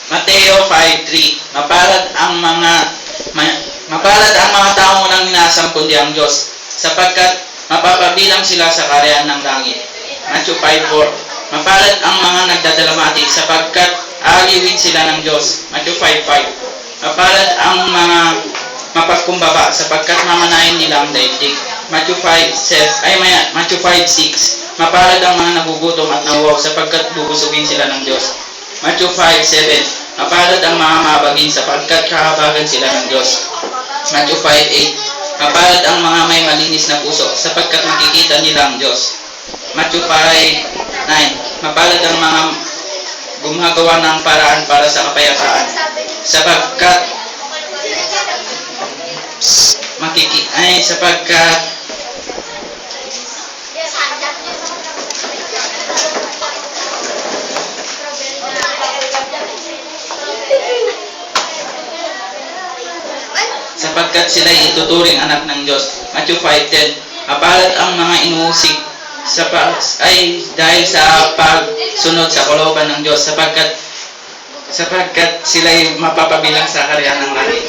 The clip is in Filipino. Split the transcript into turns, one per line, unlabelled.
Mateo 5:3. Mapalad ang mga taong walang inaasam kundi ang Diyos, sapagkat mapapabilang sila sa kaharian ng langit. Matthew 5:4. Mapalad ang mga nagdadalamati, sapagkat aaliwin sila ng Diyos. Matthew 5:5. Mapalad ang mga mapagkumbaba, sapagkat mamanahin nila ang daigdig. Matthew 5:6. Mapalad ang mga nagugutom at nauwaw, sapagkat bubusugin sila ng Diyos. Matthew 5:7. Mapalad ang mga mabagin, sapagkat kahabagan sila ng Diyos. Matthew 5:8. Mapalad ang mga may malinis na puso, sapagkat makikita nila ang Diyos. Matthew 5:9. Mapalad ang mga gumagawa ng paraan para sa kapayapaan, sapagkat sila'y ituturing anak ng Diyos. Matthew 5:10. Mapalad ang mga inuusig dahil sa pagsunod sa kalooban ng Diyos, sapagkat sila'y mapapabilang sa kaharian ng langit.